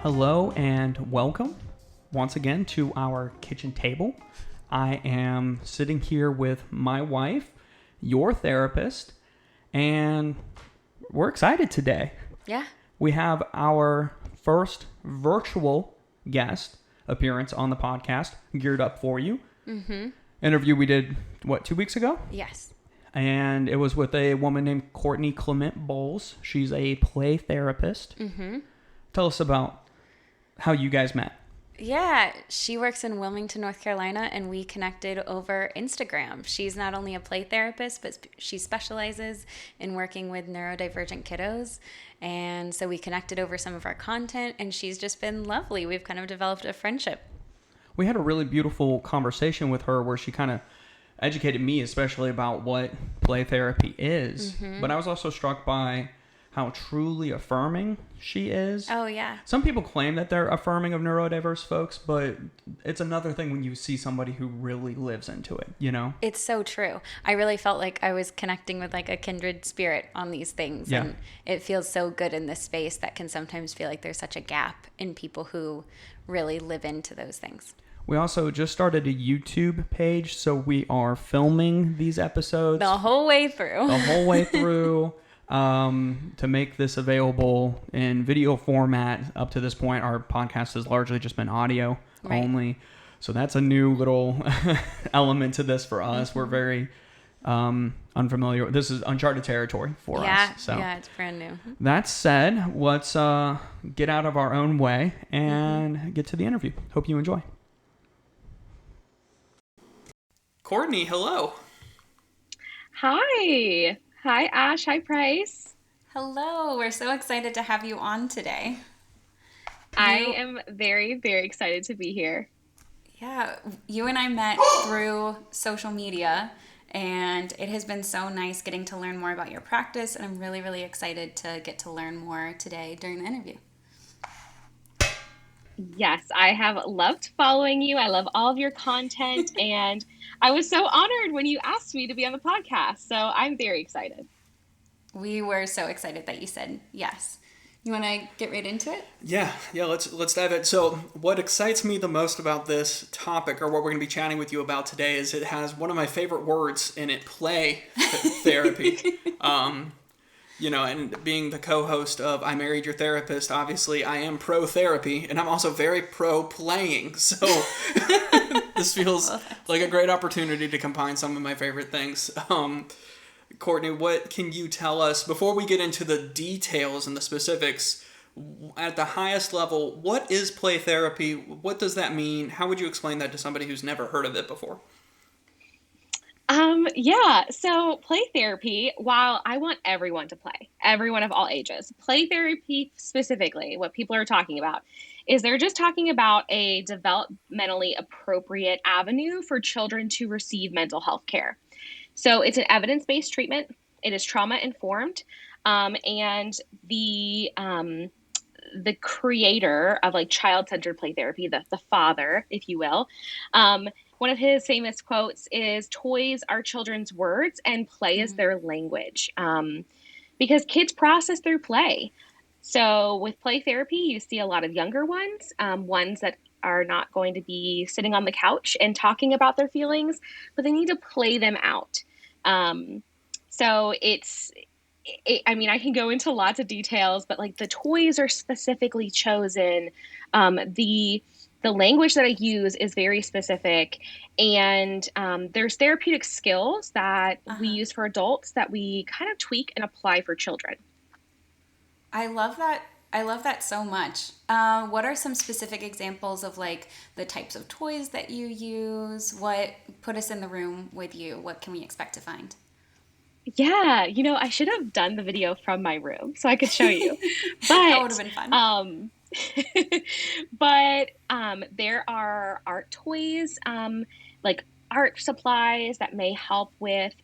Hello and welcome once again to our kitchen table. I am sitting here with my wife, your therapist, and we're excited today. Yeah. We have our first virtual guest appearance on the podcast geared up for you. Mm-hmm. Interview we did, 2 weeks ago? Yes. And it was with a woman named Courtney Clement Bowles. She's a play therapist. Mm-hmm. Tell us about how you guys met. Yeah, she works in Wilmington, North Carolina, and we connected over Instagram. She's not only a play therapist, but she specializes in working with neurodivergent kiddos. And so we connected over some of our content, and she's just been lovely. We've kind of developed a friendship. We had a really beautiful conversation with her where she kind of educated me, especially about what play therapy is. Mm-hmm. But I was also struck by how truly affirming she is. Oh, yeah. Some people claim that they're affirming of neurodiverse folks, but it's another thing when you see somebody who really lives into it, you know? It's so true. I really felt like I was connecting with like a kindred spirit on these things. Yeah. And it feels so good in this space that can sometimes feel like there's such a gap in people who really live into those things. We also just started a YouTube page, so we are filming these episodes. The whole way through. To make this available in video format. Up to this point, our podcast has largely just been audio only. So that's a new little element to this for us. Mm-hmm. We're very unfamiliar. This is uncharted territory for us. So yeah, it's brand new. That said, let's get out of our own way and get to the interview. Hope you enjoy. Courtney, hello. Hi, Ash. Hi, Price. Hello. We're so excited to have you on today. I am very, very excited to be here. Yeah, you and I met through social media, and it has been so nice getting to learn more about your practice, and I'm really, really excited to get to learn more today during the interview. Yes, I have loved following you. I love all of your content, and I was so honored when you asked me to be on the podcast, so I'm very excited. We were so excited that you said yes. You want to get right into it? Yeah, let's dive in. So what excites me the most about this topic, or what we're going to be chatting with you about today, is it has one of my favorite words in it, play therapy. And being the co-host of I Married Your Therapist, obviously I am pro-therapy, and I'm also very pro-playing. So this feels like a great opportunity to combine some of my favorite things. Courtney, what can you tell us, before we get into the details and the specifics, at the highest level, what is play therapy? What does that mean? How would you explain that to somebody who's never heard of it before? So play therapy, while I want everyone to play, everyone of all ages, play therapy specifically, what people are talking about is they're just talking about a developmentally appropriate avenue for children to receive mental health care. So it's an evidence-based treatment. It is trauma-informed, and the creator of like child-centered play therapy, the father, if you will, one of his famous quotes is, "Toys are children's words and play is their language," because kids process through play. So with play therapy, you see a lot of younger ones, ones that are not going to be sitting on the couch and talking about their feelings, but they need to play them out. So I can go into lots of details, but like the toys are specifically chosen. The language that I use is very specific, and there's therapeutic skills that we use for adults that we kind of tweak and apply for children. I love that so much. What are some specific examples of like the types of toys that you use? What put us in the room with you? What can we expect to find? Yeah, I should have done the video from my room so I could show you. But that would have been fun. But there are art toys, like art supplies that may help with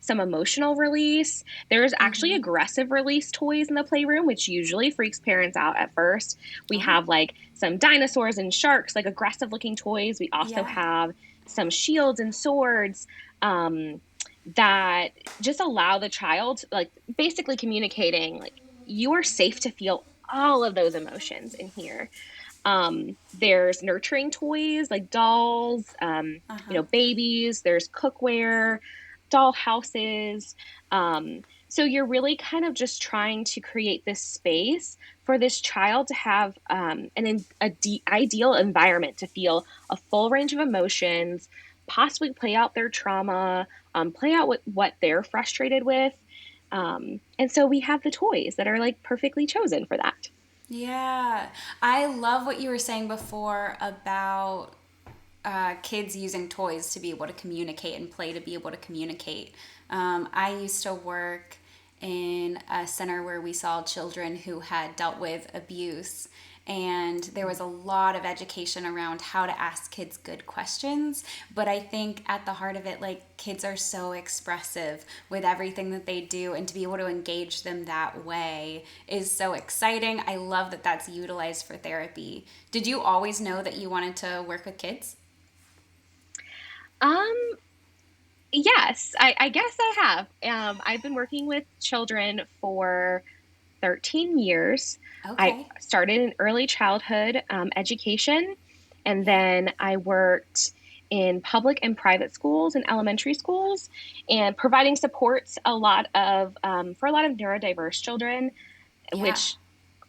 some emotional release. There's actually aggressive release toys in the playroom, which usually freaks parents out at first. We have like some dinosaurs and sharks, like aggressive looking toys. We also have some shields and swords that just allow the child, like basically communicating like you are safe to feel all of those emotions in here. There's nurturing toys like dolls, babies, there's cookware, doll houses. So you're really kind of just trying to create this space for this child to have ideal environment to feel a full range of emotions, possibly play out their trauma, play out what they're frustrated with. And so we have the toys that are like perfectly chosen for that. Yeah. I love what you were saying before about kids using toys to be able to communicate and play to be able to communicate. I used to work in a center where we saw children who had dealt with abuse, and there was a lot of education around how to ask kids good questions. But I think at the heart of it, like, kids are so expressive with everything that they do, and to be able to engage them that way is so exciting. I love that that's utilized for therapy. Did you always know that you wanted to work with kids? Yes, I guess I have. I've been working with children for 13 years. I Okay. started in early childhood education, and then I worked in public and private schools and elementary schools, and providing supports for a lot of neurodiverse children, Yeah. which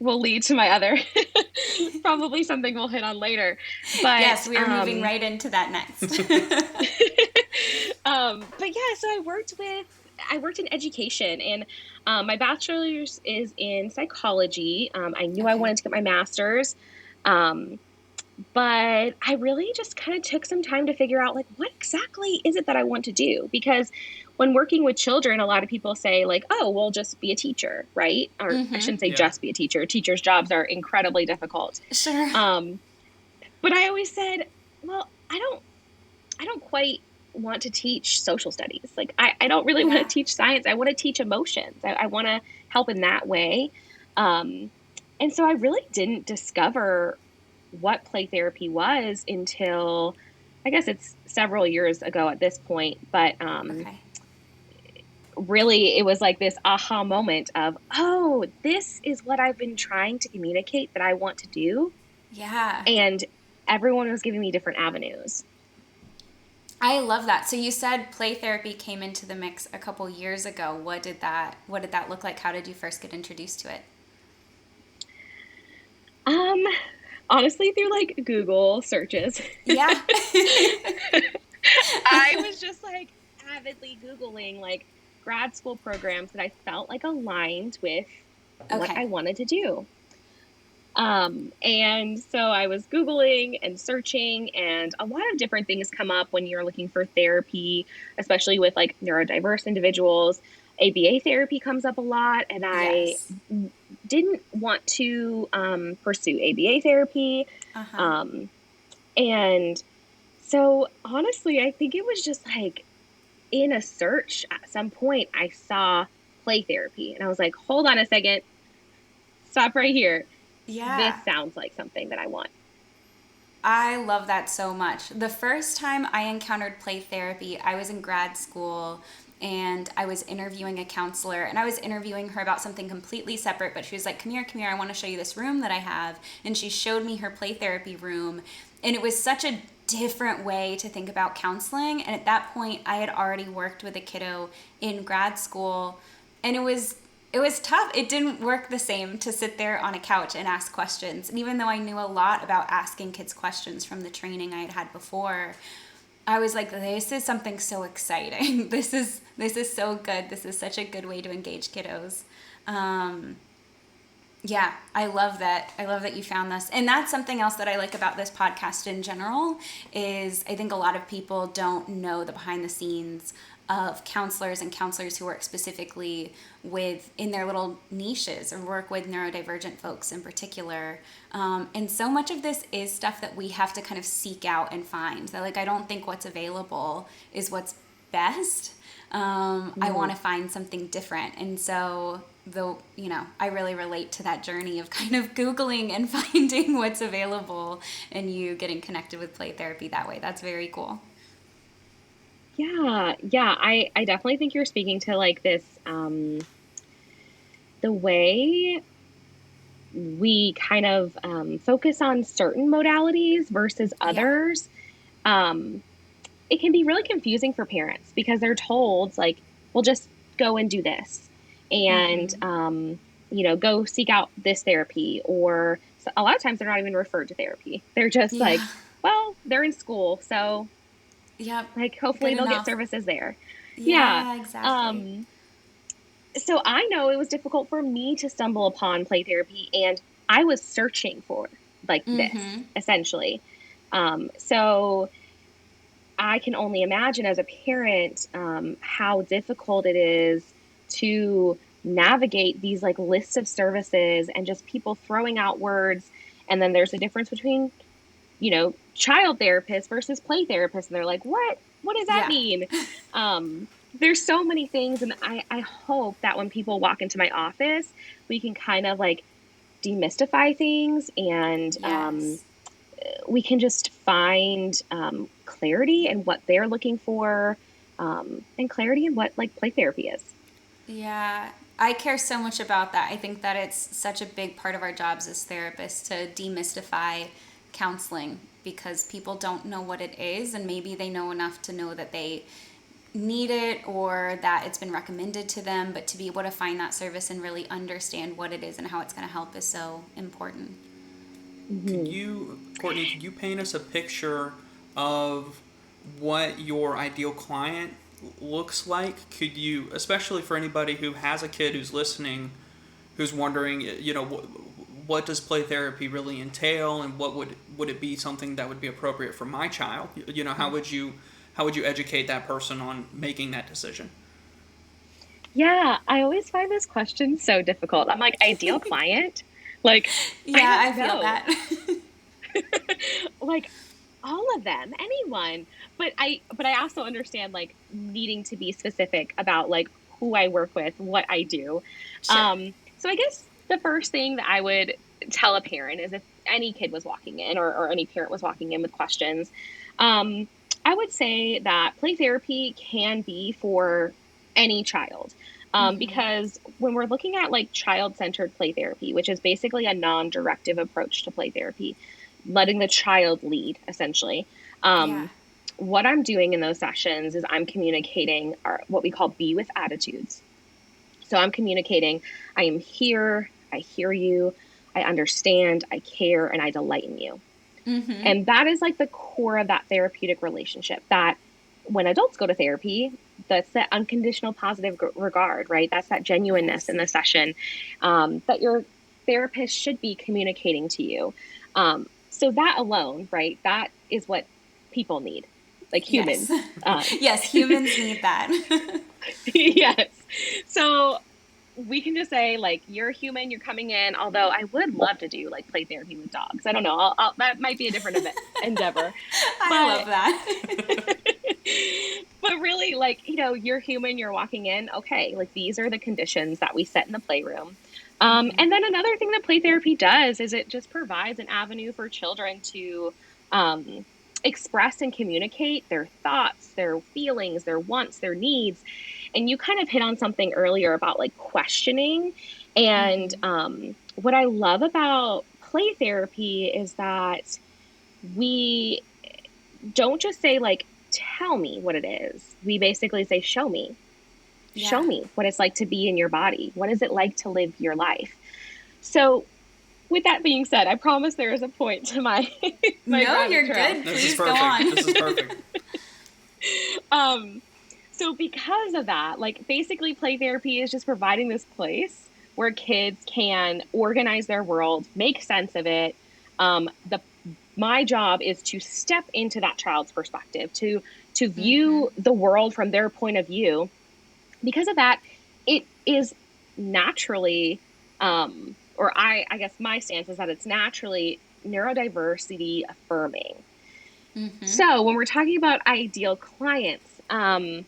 will lead to my other probably something we'll hit on later. Yes, But we are moving right into that next. but yeah, so I worked in education, and my bachelor's is in psychology. I knew I Okay. wanted to get my master's, um, but I really just kind of took some time to figure out, like, what exactly is it that I want to do? Because when working with children, a lot of people say, like, oh, well, just be a teacher, right? Or I shouldn't say Yeah. just be a teacher. Teachers' jobs are incredibly difficult. Sure. But I always said, well, I don't quite want to teach social studies. Like, I don't really want to Yeah. teach science. I want to teach emotions. I want to help in that way. Um, and so I really didn't discover what play therapy was until, I guess it's several years ago at this point. But Okay. really, it was like this aha moment of, oh, this is what I've been trying to communicate that I want to do. Yeah. And everyone was giving me different avenues. I love that. So you said play therapy came into the mix a couple years ago. What did that look like? How did you first get introduced to it? Um, Honestly, through like Google searches. Yeah. I was just like avidly Googling like grad school programs that I felt like aligned with what Okay. I wanted to do. And so I was Googling and searching, and a lot of different things come up when you're looking for therapy, especially with like neurodiverse individuals. ABA therapy comes up a lot, and I Yes. didn't want to pursue ABA therapy. Uh-huh. Um, and so honestly, I think it was just like in a search at some point, I saw play therapy, and I was like, hold on a second, stop right here. This Yeah. sounds like something that I want. I love that so much. The first time I encountered play therapy, I was in grad school and I was interviewing a counselor, and I was interviewing her about something completely separate, but she was like, come here, I want to show you this room that I have. And she showed me her play therapy room, and it was such a different way to think about counseling. And at that point, I had already worked with a kiddo in grad school, and it was tough. It didn't work the same to sit there on a couch and ask questions. And even though I knew a lot about asking kids questions from the training I had had before, I was like, this is something so exciting. This is so good. This is such a good way to engage kiddos. Yeah, I love that. I love that you found this. And that's something else that I like about this podcast in general is I think a lot of people don't know the behind the scenes of counselors and counselors who work specifically with in their little niches or work with neurodivergent folks in particular. And so much of this is stuff that we have to kind of seek out and find. That, like, I don't think what's available is what's best. I want to find something different. And so I really relate to that journey of kind of Googling and finding what's available and you getting connected with play therapy that way. That's very cool. Yeah, yeah. I definitely think you're speaking to like this, the way we kind of focus on certain modalities versus others, it can be really confusing for parents because they're told, like, well, just go and do this and, go seek out this therapy. Or a lot of times they're not even referred to therapy. They're just like, well, they're in school. So like, hopefully they'll get services there. Yeah, exactly. So I know it was difficult for me to stumble upon play therapy, and I was searching for like this essentially. So I can only imagine as a parent how difficult it is to navigate these like lists of services and just people throwing out words. And then there's a difference between, child therapists versus play therapists. And they're like, what does that mean? There's so many things. And I hope that when people walk into my office, we can kind of like demystify things and we can just find clarity in what they're looking for and clarity in what like play therapy is. Yeah, I care so much about that. I think that it's such a big part of our jobs as therapists to demystify counseling because people don't know what it is, and maybe they know enough to know that they need it or that it's been recommended to them, but to be able to find that service and really understand what it is and how it's going to help is so important. Courtney, could you paint us a picture of what your ideal client looks like? Could you, especially for anybody who has a kid who's listening, who's wondering, what does play therapy really entail, and what would it be something that would be appropriate for my child? How would you educate that person on making that decision? Yeah, I always find this question so difficult. I'm like, ideal client? Like, I feel that. Like, all of them, anyone. But I also understand like needing to be specific about like who I work with, what I do. Sure. So I guess the first thing that I would tell a parent is if any kid was walking in or any parent was walking in with questions, I would say that play therapy can be for any child. Because when we're looking at like child-centered play therapy, which is basically a non-directive approach to play therapy, letting the child lead essentially. What I'm doing in those sessions is I'm communicating what we call be with attitudes. So I'm communicating, I am here, I hear you, I understand, I care, and I delight in you. And that is like the core of that therapeutic relationship that when adults go to therapy, that's that unconditional positive regard, right? That's that genuineness in the session that your therapist should be communicating to you. So that alone, right? That is what people need, like humans. Yes, humans need that. Yes. So we can just say like, you're a human, you're coming in. Although I would love to do like play therapy with dogs. I don't know. That might be a different endeavor. I love that. But really, like, you're human, you're walking in. Okay, like these are the conditions that we set in the playroom. And then another thing that play therapy does is it just provides an avenue for children to express and communicate their thoughts, their feelings, their wants, their needs. And you kind of hit on something earlier about like questioning. And what I love about play therapy is that we don't just say like, tell me what it is. We basically say, show me. Yeah. Show me what it's like to be in your body. What is it like to live your life? So with that being said, I promise there is a point to my No, you're good. Please go on. This is perfect. So because of that, like basically play therapy is just providing this place where kids can organize their world, make sense of it. My job is to step into that child's perspective, to view the world from their point of view. Because of that, it is naturally, or I guess my stance is that it's naturally neurodiversity affirming. So when we're talking about ideal clients, I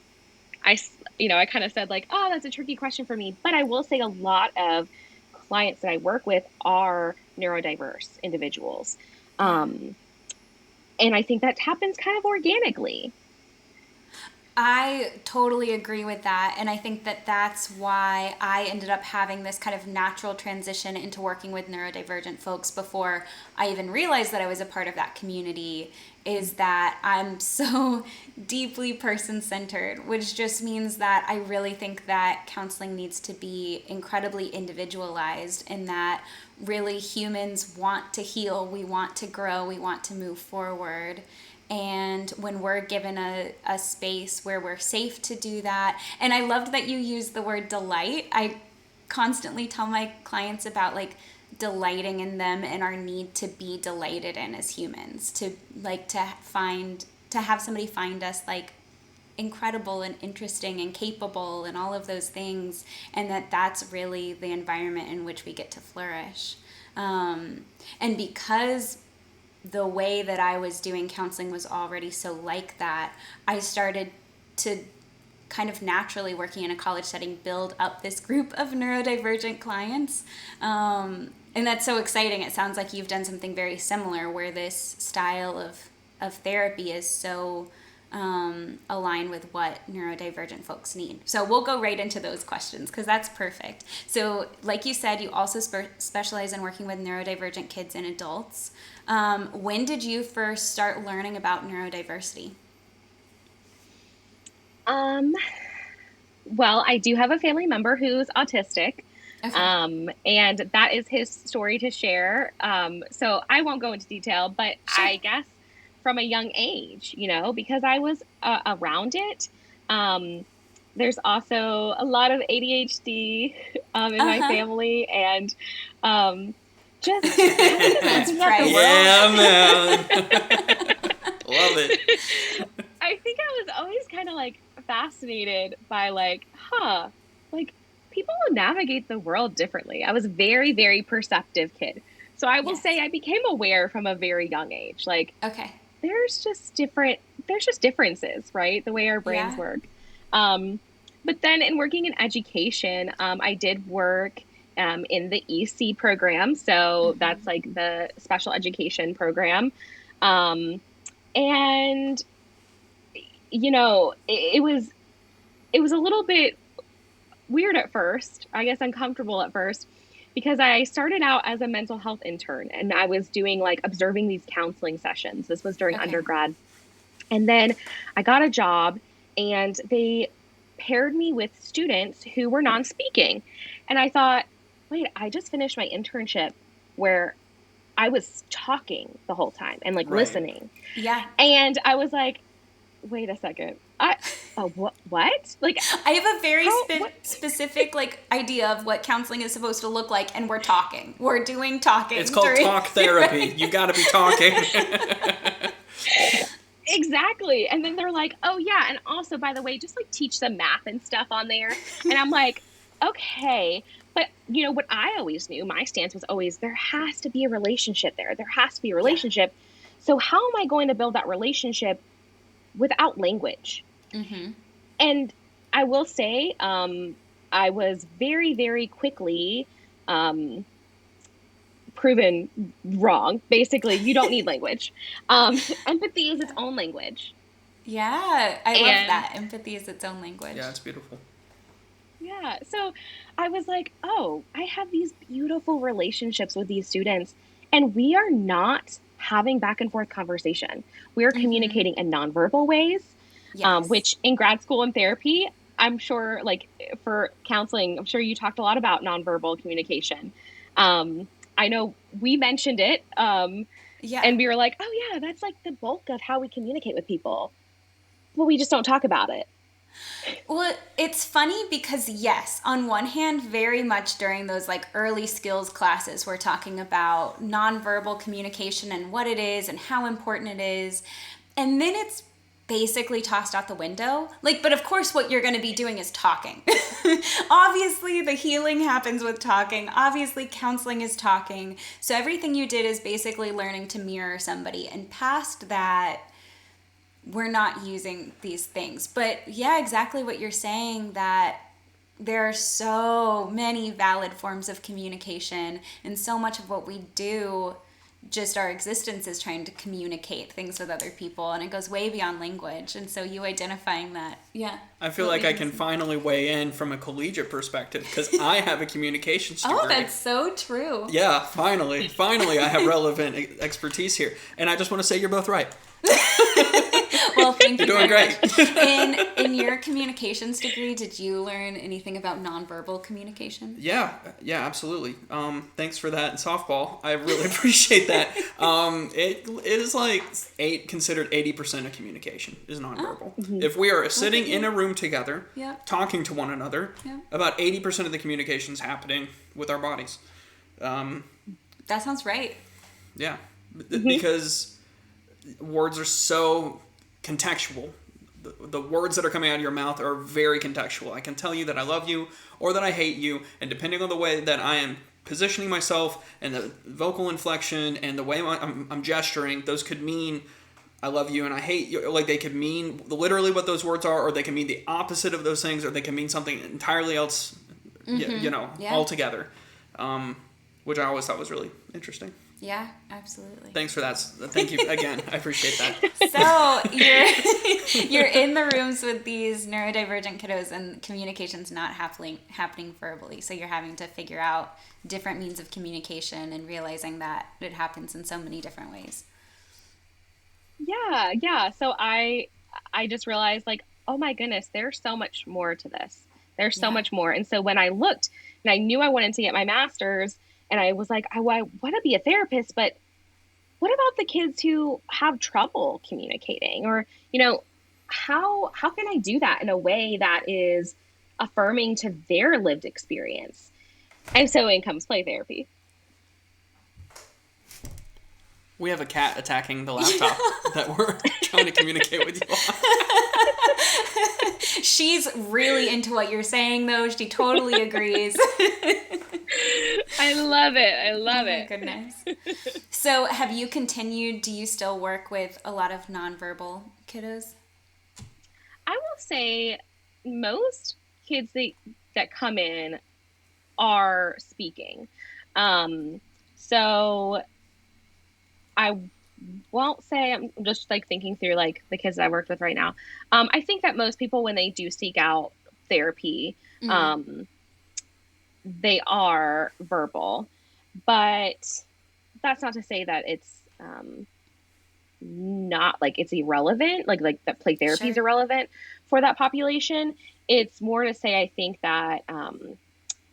kind of said like, oh, that's a tricky question for me. But I will say a lot of clients that I work with are neurodiverse individuals. And I think that happens kind of organically. I totally agree with that. And I think that that's why I ended up having this kind of natural transition into working with neurodivergent folks before I even realized that I was a part of that community, is that I'm so deeply person-centered, which just means that I really think that counseling needs to be incredibly individualized, and that really humans want to heal, we want to grow, we want to move forward. And when we're given a space where we're safe to do that, and I loved that you used the word delight. I constantly tell my clients about like delighting in them and our need to be delighted in as humans, to like to have somebody find us like incredible and interesting and capable and all of those things, and that's really the environment in which we get to flourish. And because the way that I was doing counseling was already so like that, I started to kind of naturally, working in a college setting, build up this group of neurodivergent clients. And that's so exciting. It sounds like you've done something very similar, where this style of therapy is so align with what neurodivergent folks need. So we'll go right into those questions because that's perfect. So like you said, you also specialize in working with neurodivergent kids and adults. When did you first start learning about neurodiversity? Well, I do have a family member who's autistic. Okay. And that is his story to share. So I won't go into detail, but Sure. I guess from a young age, because I was around it. There's also a lot of ADHD in my family, and just That's looking at the world. Yeah, man. Love it. I think I was always kind of like fascinated by like people will navigate the world differently. I was a very, very perceptive kid. So I will say I became aware from a very young age. Like, okay. there's just differences, right? The way our brains work. But then in working in education, I did work in the EC program. So that's like the special education program. And it was a little bit weird at first, I guess uncomfortable at first, because I started out as a mental health intern and I was doing like observing these counseling sessions. This was during undergrad. And then I got a job and they paired me with students who were non-speaking. And I thought, wait, I just finished my internship where I was talking the whole time and like listening. Yeah. And I was like, wait a second. What? Like, I have a very specific like idea of what counseling is supposed to look like, and we're talking. We're doing talking. It's called talk therapy. You got to be talking. Exactly. And then they're like, oh yeah, and also by the way, just like teach them math and stuff on there. And I'm like, okay. But what I always knew, my stance was always there has to be a relationship there. There has to be a relationship. Yeah. So how am I going to build that relationship without language? And I will say, I was very, very quickly proven wrong. Basically, you don't need language. Empathy is its own language. Yeah, I love that. Empathy is its own language. Yeah, it's beautiful. Yeah, so I was like, oh, I have these beautiful relationships with these students, and we are not having back and forth conversation. We are communicating in nonverbal ways, which in grad school and therapy, I'm sure, like for counseling, I'm sure you talked a lot about nonverbal communication. I know we mentioned it, and we were like, oh yeah, that's like the bulk of how we communicate with people, but we just don't talk about it. Well, it's funny because yes, on one hand, very much during those like early skills classes, we're talking about nonverbal communication and what it is and how important it is. And then it's basically tossed out the window. Like, but of course what you're going to be doing is talking. Obviously the healing happens with talking. Obviously counseling is talking. So everything you did is basically learning to mirror somebody. And past that, we're not using these things. But yeah, exactly what you're saying, that there are so many valid forms of communication, and so much of what we do just our existence is trying to communicate things with other people, and it goes way beyond language. And so you identifying that, I feel like I can finally weigh in from a collegiate perspective because I have a communications degree. Oh, that's so true. Yeah, finally I have relevant expertise here, and I just want to say you're both right. Well, thank you. You're doing great. In your communications degree, did you learn anything about nonverbal communication? Yeah, absolutely. Thanks for that in softball. I really appreciate that. It is like considered 80% of communication is nonverbal. If we are sitting in a room together, talking to one another, about 80% of the communication is happening with our bodies. That sounds right. Yeah, because words are so contextual. The words that are coming out of your mouth are very contextual. I can tell you that I love you or that I hate you, and depending on the way that I am positioning myself and the vocal inflection and the way I'm gesturing, those could mean I love you and I hate you. Like, they could mean literally what those words are, or they can mean the opposite of those things, or they can mean something entirely else, altogether, which I always thought was really interesting. Yeah, absolutely. Thanks for that. Thank you again. I appreciate that. So you're in the rooms with these neurodivergent kiddos, and communication's not happening verbally. So you're having to figure out different means of communication and realizing that it happens in so many different ways. Yeah. So I just realized, like, oh my goodness, there's so much more to this. There's so much more. And so when I looked and I knew I wanted to get my master's, and I was like, I want to be a therapist, but what about the kids who have trouble communicating? Or, how can I do that in a way that is affirming to their lived experience? And so in comes play therapy. We have a cat attacking the laptop that we're trying to communicate with you on. She's really into what you're saying, though. She totally agrees. I love it. Oh my goodness. So have you continued, do you still work with a lot of nonverbal kiddos? I will say most kids that come in are speaking. So I won't say, I'm just like thinking through like the kids that I worked with right now. I think that most people, when they do seek out therapy, they are verbal, but that's not to say that it's not like it's irrelevant, like that play therapy is irrelevant for that population. It's more to say, I think that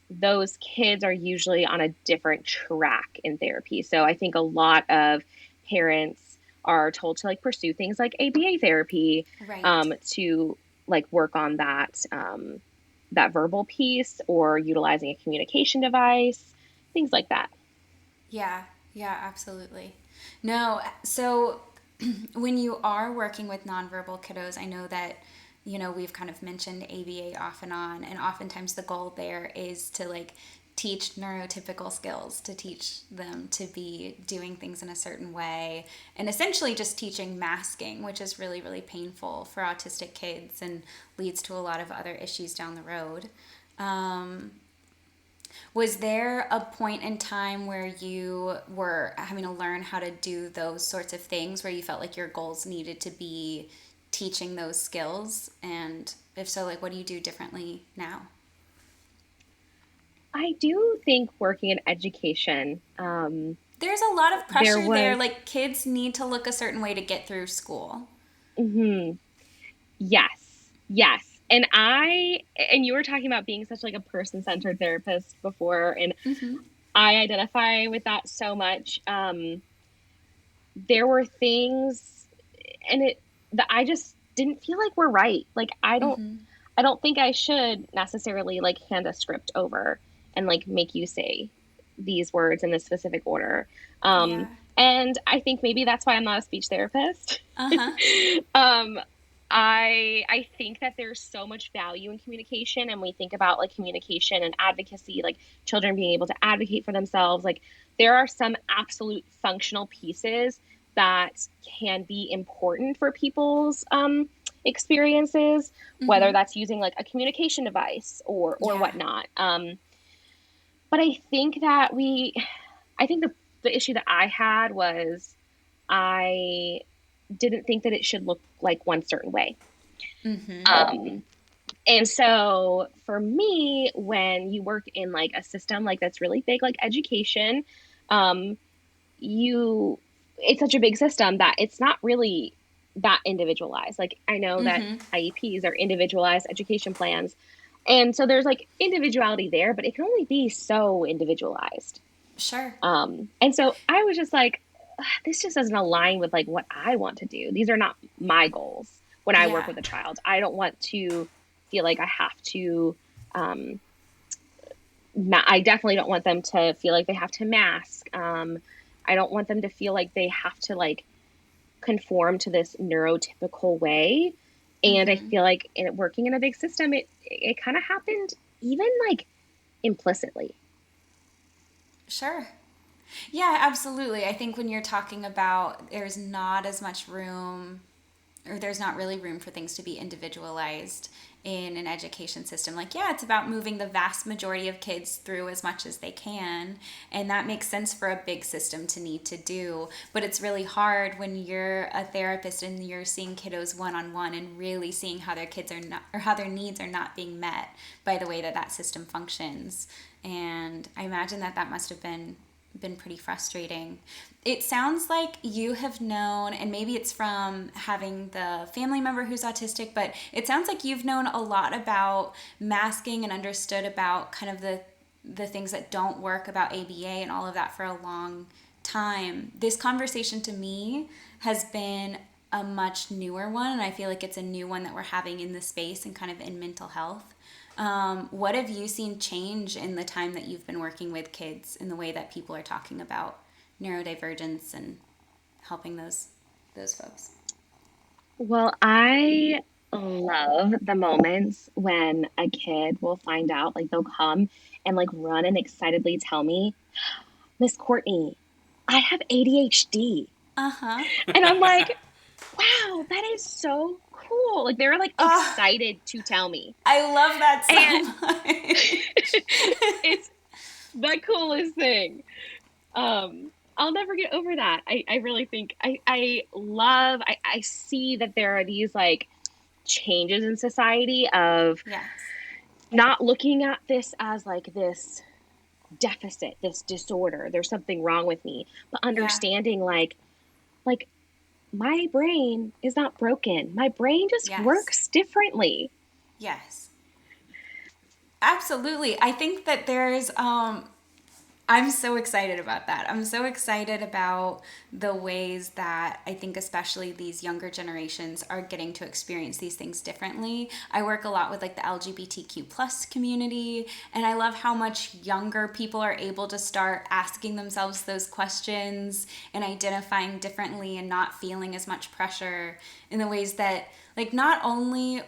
those kids are usually on a different track in therapy. So I think a lot of parents are told to like pursue things like ABA therapy, to like work on that verbal piece, or utilizing a communication device, things like that. Yeah, absolutely. No, so when you are working with nonverbal kiddos, I know that, we've kind of mentioned ABA off and on, and oftentimes the goal there is to like teach neurotypical skills, to teach them to be doing things in a certain way, and essentially just teaching masking, which is really, really painful for autistic kids and leads to a lot of other issues down the road. Was there a point in time where you were having to learn how to do those sorts of things, where you felt like your goals needed to be teaching those skills? And if so, like, what do you do differently now? I do think working in education, there's a lot of pressure there. Like, kids need to look a certain way to get through school. Mm-hmm. Yes. And you were talking about being such like a person-centered therapist before, and I identify with that so much. There were things that I just didn't feel like were right. Like, I don't think I should necessarily like hand a script over and like make you say these words in this specific order. And I think maybe that's why I'm not a speech therapist. I think that there's so much value in communication, and we think about like communication and advocacy, like children being able to advocate for themselves. Like, there are some absolute functional pieces that can be important for people's experiences, whether that's using like a communication device or whatnot. But I think that the issue that I had was I didn't think that it should look like one certain way. And so for me, when you work in like a system like that's really big, like education, it's such a big system that it's not really that individualized. Like I know that IEPs are individualized education plans. And so there's like individuality there, but it can only be so individualized. Sure. And so I was just like, this just doesn't align with like what I want to do. These are not my goals when I work with a child. I don't want to feel like I have to, I definitely don't want them to feel like they have to mask. I don't want them to feel like they have to like conform to this neurotypical way. And I feel like working in a big system, it kind of happened even like implicitly. Sure. Yeah, absolutely. I think when you're talking about there's not as much room, or there's not really room for things to be individualized in an education system. Like, yeah, it's about moving the vast majority of kids through as much as they can. And that makes sense for a big system to need to do. But it's really hard when you're a therapist and you're seeing kiddos one-on-one and really seeing how their kids are not, or how their needs are not being met by the way that that system functions. And I imagine that must have been pretty frustrating. It sounds like you have known, and maybe it's from having the family member who's autistic, but it sounds like you've known a lot about masking and understood about kind of the things that don't work about ABA and all of that for a long time. This conversation to me has been a much newer one, and I feel like it's a new one that we're having in the space and kind of in mental health. What have you seen change in the time that you've been working with kids in the way that people are talking about neurodivergence and helping those folks? Well, I love the moments when a kid will find out, like they'll come and like run and excitedly tell me, Miss Courtney, I have ADHD. And I'm like, wow, that is so cool. Like they're like excited to tell me. I love that so much. It's the coolest thing. I'll never get over that. I really think I see that there are these like changes in society of not looking at this as like this deficit, this disorder, there's something wrong with me, but understanding like my brain is not broken. My brain just works differently. Yes. Absolutely. I think that there's I'm so excited about that. I'm so excited about the ways that I think especially these younger generations are getting to experience these things differently. I work a lot with like the LGBTQ plus community, and I love how much younger people are able to start asking themselves those questions and identifying differently and not feeling as much pressure in the ways that like not only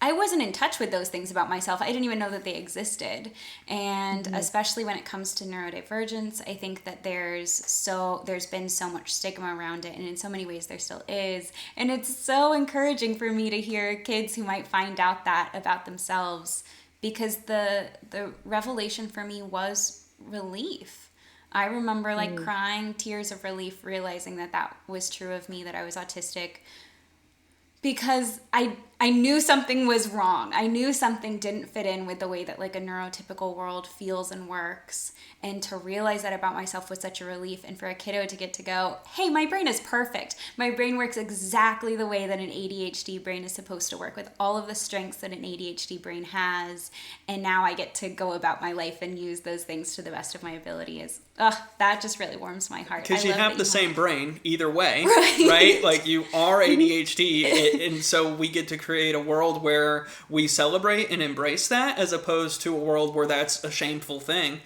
I wasn't in touch with those things about myself. I didn't even know that they existed. And especially when it comes to neurodivergence, I think that there's been so much stigma around it, and in so many ways there still is. And it's so encouraging for me to hear kids who might find out that about themselves, because the revelation for me was relief. I remember like crying tears of relief, realizing that was true of me, that I was autistic, because I knew something was wrong. I knew something didn't fit in with the way that like a neurotypical world feels and works. And to realize that about myself was such a relief. And for a kiddo to get to go, hey, my brain is perfect. My brain works exactly the way that an ADHD brain is supposed to work, with all of the strengths that an ADHD brain has. And now I get to go about my life and use those things to the best of my ability. That just really warms my heart. Because you have the same brain either way, right? Like you are ADHD, and so we get to create a world where we celebrate and embrace that, as opposed to a world where that's a shameful thing.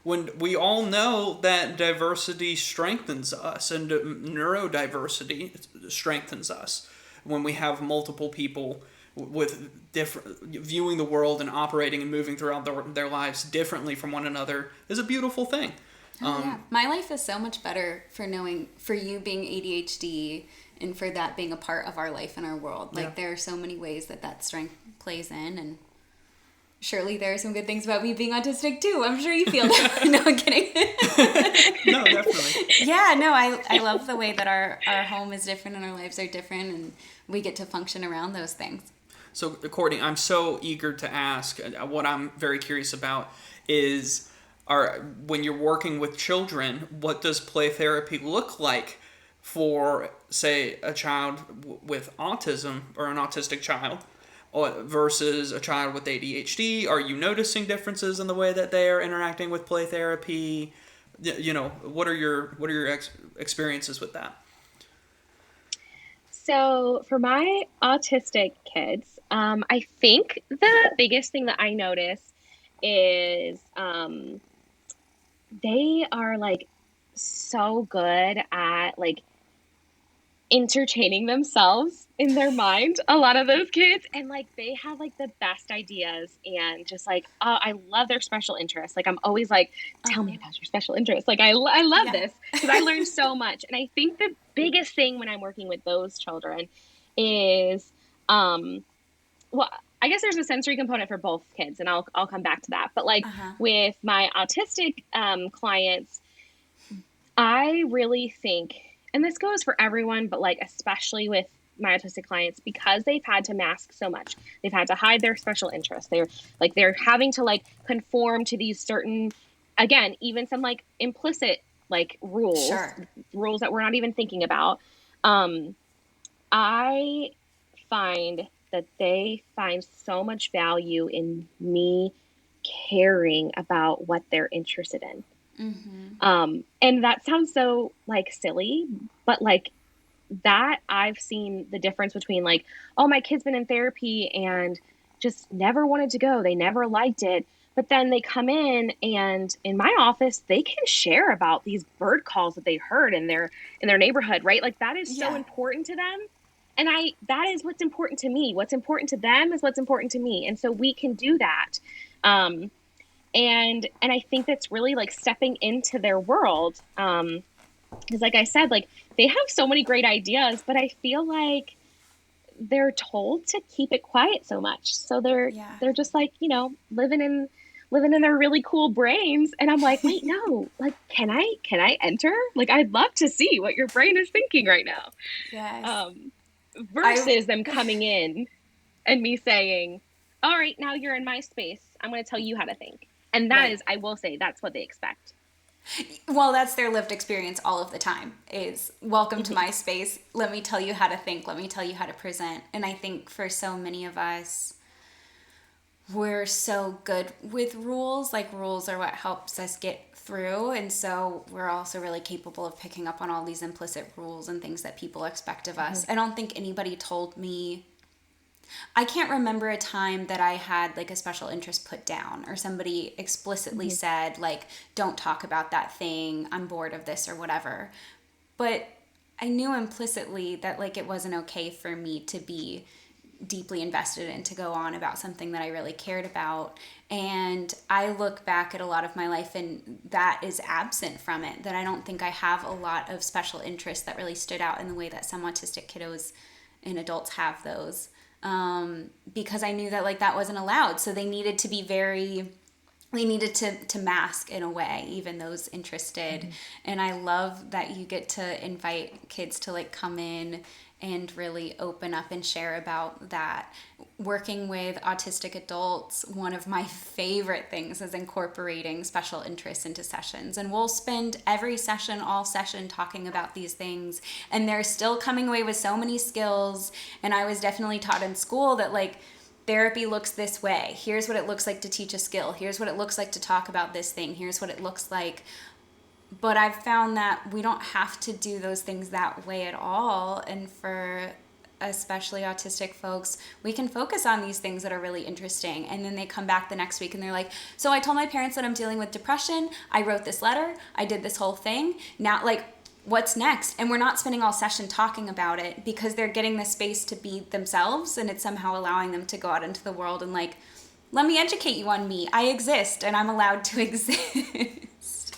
When we all know that diversity strengthens us, and neurodiversity strengthens us, when we have multiple people with different, viewing the world and operating and moving throughout their lives differently from one another, is a beautiful thing. My life is so much better for you being ADHD and for that being a part of our life and our world. Like there are so many ways that strength plays in, and surely there are some good things about me being autistic too. I'm sure you feel that. No, I'm kidding. No, definitely. Yeah, no, I love the way that our home is different and our lives are different and we get to function around those things. So, Courtney, I'm so eager to ask, what I'm very curious about is, when you're working with children, what does play therapy look like for, say, a child with autism or an autistic child versus a child with ADHD? Are you noticing differences in the way that they are interacting with play therapy? What are your experiences with that? So for my autistic kids, I think the biggest thing that I notice is they are like so good at like entertaining themselves in their mind, a lot of those kids, and like they have like the best ideas, and just like, oh, I love their special interests. Like I'm always like, tell me about your special interests. Like I love this because I learned so much. And I think the biggest thing when I'm working with those children is well, I guess there's a sensory component for both kids, and I'll come back to that. But like with my autistic clients, I really think, and this goes for everyone, but like especially with my autistic clients, because they've had to mask so much, they've had to hide their special interests. They're having to like conform to these certain, again, even some like implicit like rules that we're not even thinking about. I find that they find so much value in me caring about what they're interested in. And that sounds so like silly, but like that I've seen the difference between like, oh, my kid's been in therapy and just never wanted to go. They never liked it. But then they come in, and in my office, they can share about these bird calls that they heard in their neighborhood, right? Like that is so important to them. And that is what's important to me. What's important to them is what's important to me. And so we can do that. And I think that's really like stepping into their world. Because like I said, like they have so many great ideas, but I feel like they're told to keep it quiet so much. So they're just like, living in their really cool brains. And I'm like, wait, no, like, can I enter? Like, I'd love to see what your brain is thinking right now. Yes. Versus them coming in and me saying, all right, now you're in my space. I'm going to tell you how to think. And that is, I will say, that's what they expect. Well, that's their lived experience all of the time is welcome to my space. Let me tell you how to think. Let me tell you how to present. And I think for so many of us, we're so good with rules. Like rules are what helps us get through. And so we're also really capable of picking up on all these implicit rules and things that people expect of us. I don't think anybody told me, I can't remember a time that I had like a special interest put down or somebody explicitly said like, don't talk about that thing. I'm bored of this or whatever. But I knew implicitly that like it wasn't okay for me to be deeply invested in, to go on about something that I really cared about. And I look back at a lot of my life and that is absent from it, that I don't think I have a lot of special interests that really stood out in the way that some autistic kiddos and adults have those. Because I knew that like that wasn't allowed. So they needed to be to mask in a way, even those interested. And I love that you get to invite kids to like come in and really open up and share about that. Working with autistic adults, one of my favorite things is incorporating special interests into sessions. And we'll spend every session, all session, talking about these things. And they're still coming away with so many skills. And I was definitely taught in school that like, therapy looks this way. Here's what it looks like to teach a skill. Here's what it looks like to talk about this thing. Here's what it looks like. But I've found that we don't have to do those things that way at all. And for especially autistic folks, we can focus on these things that are really interesting. And then they come back the next week and they're like, so I told my parents that I'm dealing with depression. I wrote this letter. I did this whole thing. Now, like, what's next? And we're not spending all session talking about it because they're getting the space to be themselves, and it's somehow allowing them to go out into the world and like, let me educate you on me. I exist and I'm allowed to exist.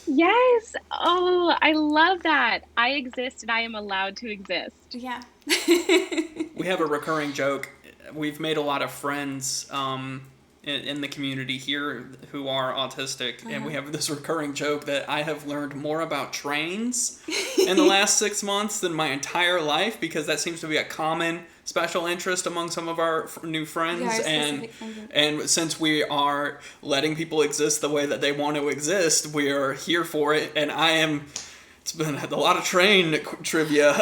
Yes. Oh, I love that. I exist and I am allowed to exist. Yeah. We have a recurring joke. We've made a lot of friends in the community here who are autistic, and we have this recurring joke that I have learned more about trains in the last 6 months than my entire life, because that seems to be a common special interest among some of our new friends. And since we are letting people exist the way that they want to exist, we are here for it, and it's been a lot of train trivia.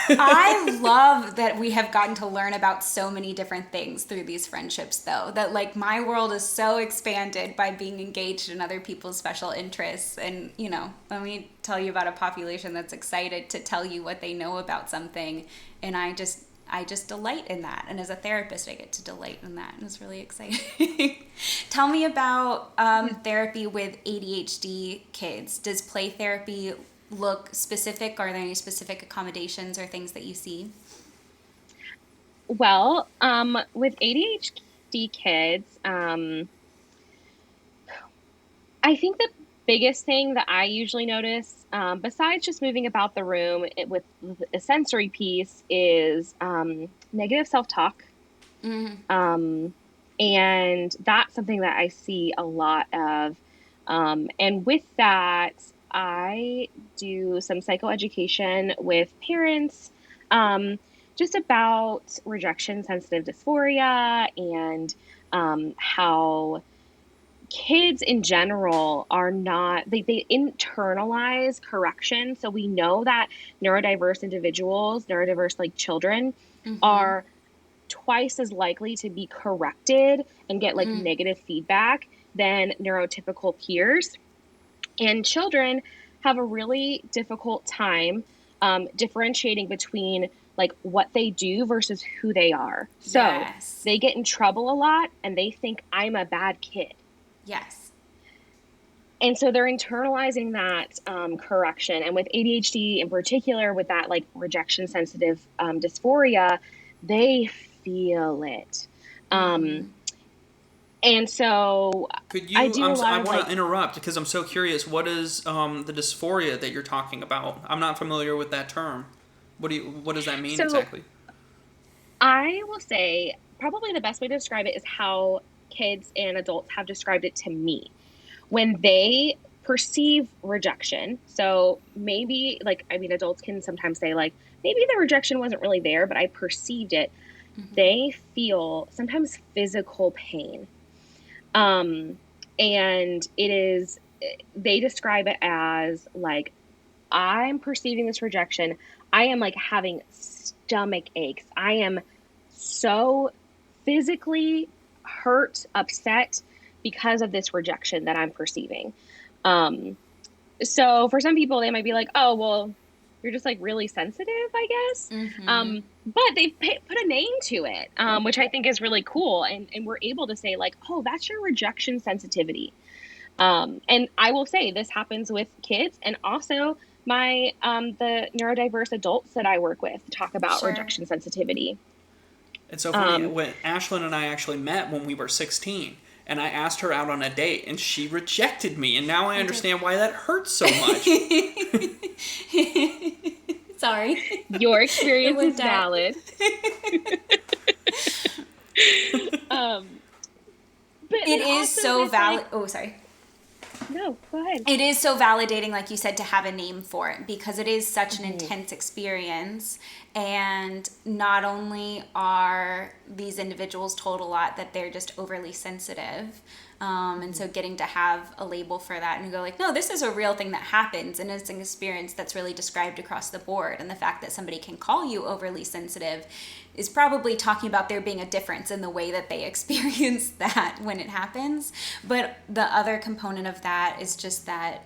I love that we have gotten to learn about so many different things through these friendships, though. That, like, my world is so expanded by being engaged in other people's special interests. And, you know, let me tell you about a population that's excited to tell you what they know about something. And I just delight in that. And as a therapist, I get to delight in that. And it's really exciting. Tell me about therapy with ADHD kids. Does play therapy look specific? Are there any specific accommodations or things that you see? Well, with ADHD kids, I think the biggest thing that I usually notice, besides just moving about the room with a sensory piece, is negative self-talk. And that's something that I see a lot of. And with that, I do some psychoeducation with parents, just about rejection sensitive dysphoria and how kids in general are not, they internalize correction. So we know that neurodiverse individuals, neurodiverse like children, are twice as likely to be corrected and get like negative feedback than neurotypical peers. And children have a really difficult time differentiating between like what they do versus who they are. So they get in trouble a lot and they think I'm a bad kid. Yes. And so they're internalizing that correction. And with ADHD in particular, with that like rejection sensitive dysphoria, they feel it. And so could you, I want to interrupt because I'm so curious. What is the dysphoria that you're talking about? I'm not familiar with that term. What does that mean exactly? I will say probably the best way to describe it is how kids and adults have described it to me. When they perceive rejection, so maybe adults can sometimes say like, maybe the rejection wasn't really there, but I perceived it. They feel sometimes physical pain. And they describe it as like, I'm perceiving this rejection. I am like having stomach aches. I am so physically hurt, upset because of this rejection that I'm perceiving. So for some people, they might be like, oh, well, you're just like really sensitive, I guess. But they've put a name to it, which I think is really cool. And we're able to say like, oh, that's your rejection sensitivity. And I will say this happens with kids and also the neurodiverse adults that I work with talk about rejection sensitivity. It's so funny. When Ashlyn and I actually met when we were 16, and I asked her out on a date, and she rejected me, and now I understand why that hurts so much. Sorry. Your experience is valid. But it is so valid. Like, oh, sorry. No, go ahead. It is so validating, like you said, to have a name for it because it is such an intense experience. And not only are these individuals told a lot that they're just overly sensitive, and so getting to have a label for that and go like, no, this is a real thing that happens and it's an experience that's really described across the board. And the fact that somebody can call you overly sensitive is probably talking about there being a difference in the way that they experience that when it happens. But the other component of that is just that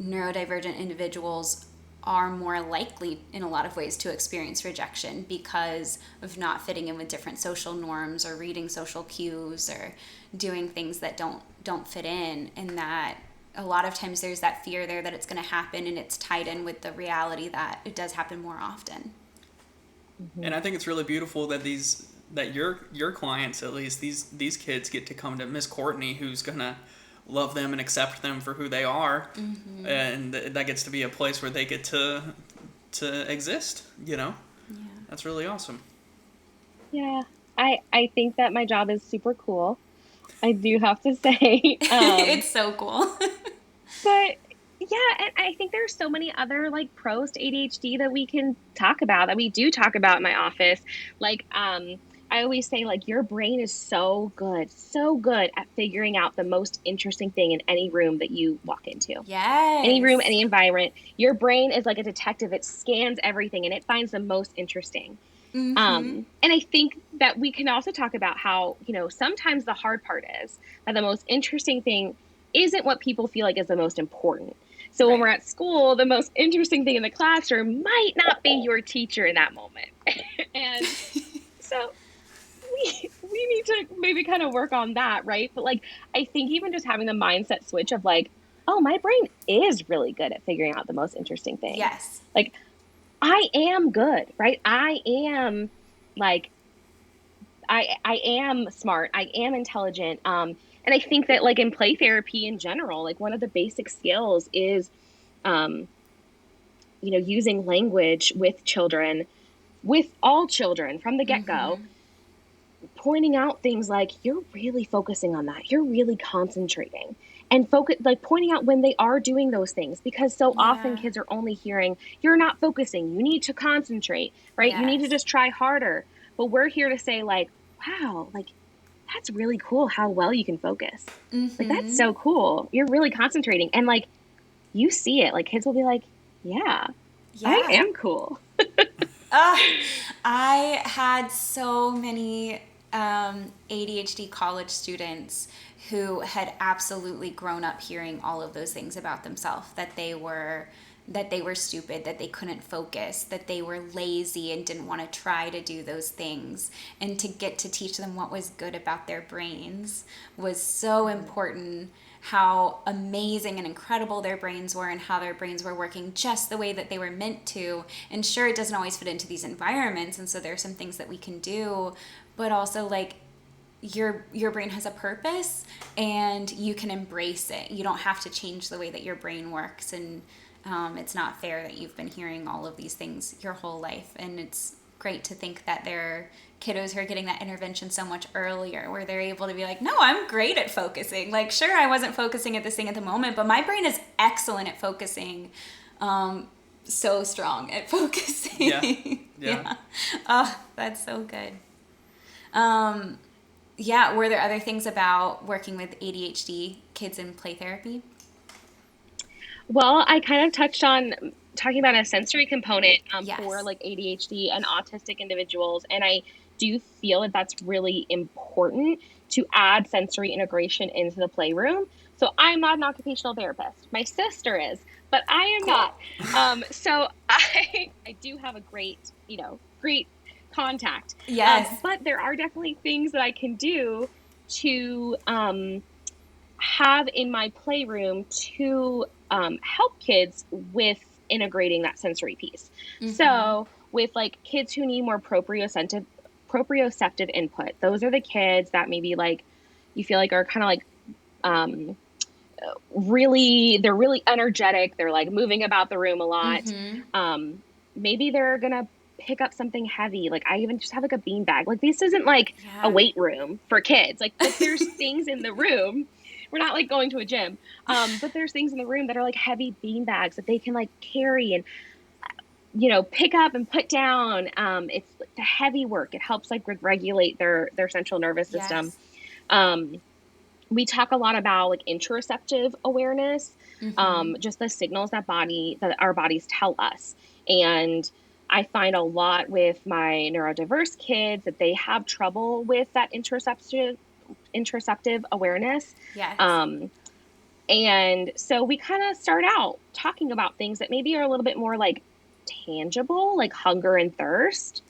neurodivergent individuals are more likely in a lot of ways to experience rejection because of not fitting in with different social norms or reading social cues or doing things that don't fit in, and that a lot of times there's that fear there that it's going to happen, and it's tied in with the reality that it does happen more often. And I think it's really beautiful that your clients, at least these kids, get to come to Miss Courtney, who's gonna love them and accept them for who they are, and that gets to be a place where they get to exist. You know, that's really awesome. Yeah, I think that my job is super cool. I do have to say. It's so cool. But yeah, and I think there's so many other like pros to ADHD that we can talk about, that we do talk about in my office. Like, I always say, like, your brain is so good at figuring out the most interesting thing in any room that you walk into. Yes. Any room, any environment. Your brain is like a detective. It scans everything and it finds the most interesting. And I think that we can also talk about how, you know, sometimes the hard part is that the most interesting thing isn't what people feel like is the most important. So when we're at school, the most interesting thing in the classroom might not be your teacher in that moment. And so we need to maybe kind of work on that, right? But like, I think even just having the mindset switch of like, oh, my brain is really good at figuring out the most interesting thing. Yes. Like, I am good, right? I am like, I am smart. I am intelligent. And I think that like in play therapy in general, like one of the basic skills is, you know, using language with children, with all children from the get-go, pointing out things like, you're really focusing on that. You're really concentrating, and focus, like pointing out when they are doing those things, because so often kids are only hearing, you're not focusing. You need to concentrate, right? You need to just try harder. But we're here to say like, wow, like that's really cool how well you can focus. Like, that's so cool. You're really concentrating. And like, you see it, like kids will be like, yeah. I am cool. I had so many ADHD college students who had absolutely grown up hearing all of those things about themselves, that they were stupid, that they couldn't focus, that they were lazy and didn't want to try to do those things. And to get to teach them what was good about their brains was so important. How amazing and incredible their brains were, and how their brains were working just the way that they were meant to. And sure, it doesn't always fit into these environments, and so there are some things that we can do, but also like your brain has a purpose and you can embrace it. You don't have to change the way that your brain works. And it's not fair that you've been hearing all of these things your whole life. And it's great to think that there are kiddos who are getting that intervention so much earlier, where they're able to be like, no, I'm great at focusing. Like, sure, I wasn't focusing at this thing at the moment, but my brain is excellent at focusing. So strong at focusing. Yeah. Oh, that's so good. Yeah, were there other things about working with ADHD kids in play therapy? Well, I kind of touched on talking about a sensory component for like ADHD and autistic individuals. And I do feel that that's really important to add sensory integration into the playroom. So I'm not an occupational therapist. My sister is, but I am not. So I do have a great contact. Yes. But there are definitely things that I can do to have in my playroom to help kids with integrating that sensory piece. So with like kids who need more proprioceptive input, those are the kids that maybe like you feel like are kind of like they're really energetic. They're like moving about the room a lot. Maybe they're gonna pick up something heavy. Like I even just have like a bean bag. Like this isn't like a weight room for kids. Like there's things in the room. We're not like going to a gym. But there's things in the room that are like heavy bean bags that they can like carry and, pick up and put down. It's the heavy work. It helps like regulate their central nervous system. We talk a lot about like interoceptive awareness, just the signals that our bodies tell us. And I find a lot with my neurodiverse kids that they have trouble with that interoceptive awareness. And so we kind of start out talking about things that maybe are a little bit more like tangible, like hunger and thirst.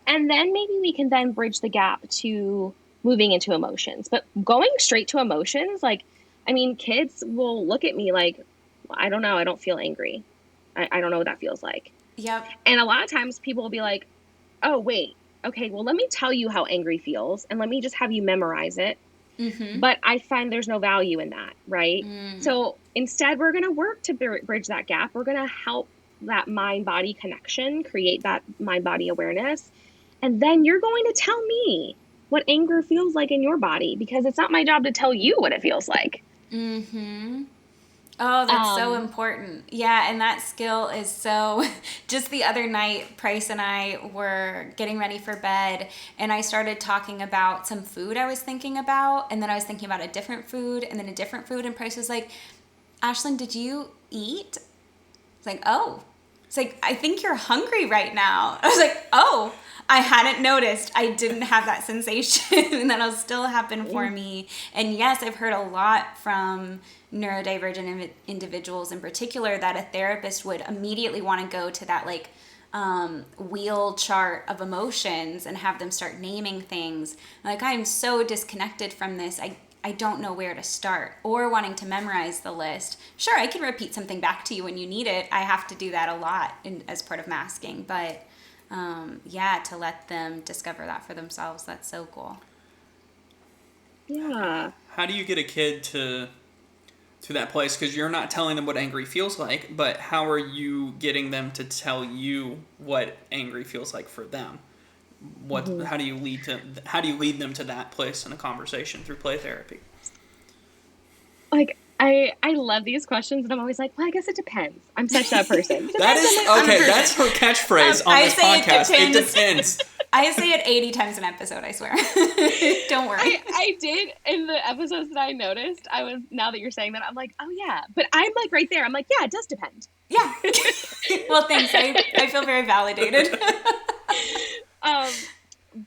And then maybe we can then bridge the gap to moving into emotions. But going straight to emotions, like, I mean, kids will look at me like, I don't know, I don't feel angry. I don't know what that feels like. And a lot of times people will be like, oh, wait, okay, well, let me tell you how angry feels and let me just have you memorize it. But I find there's no value in that, right? So instead, we're going to work to bridge that gap. We're going to help that mind-body connection, create that mind-body awareness. And then you're going to tell me what anger feels like in your body, because it's not my job to tell you what it feels like. Mm-hmm. Oh, that's so important. Yeah, and that skill is so... Just the other night, Price and I were getting ready for bed, and I started talking about some food I was thinking about, and then I was thinking about a different food, and then a different food, and Price was like, Ashlyn, did you eat? It's like, oh. It's like, I think you're hungry right now. I was like, oh, I hadn't noticed. I didn't have that sensation, and that'll still happen for me. And yes, I've heard a lot from neurodivergent individuals in particular that a therapist would immediately want to go to that like wheel chart of emotions and have them start naming things. Like, I'm so disconnected from this. I don't know where to start, or wanting to memorize the list. Sure, I can repeat something back to you when you need it. I have to do that a lot as part of masking, but yeah, to let them discover that for themselves, that's so cool. Yeah. How do you get a kid to that place? Because you're not telling them what angry feels like, but how are you getting them to tell you what angry feels like for them? How do you lead them to that place in a conversation through play therapy? Like, I love these questions, and I'm always like, well, I guess it depends. I'm such that person. That's her catchphrase on this podcast. It depends. I say it 80 times an episode, I swear. Don't worry. I did in the episodes that I noticed. Now that you're saying that, I'm like, oh yeah. But I'm like right there. I'm like, yeah, it does depend. Yeah. Well, thanks. I feel very validated.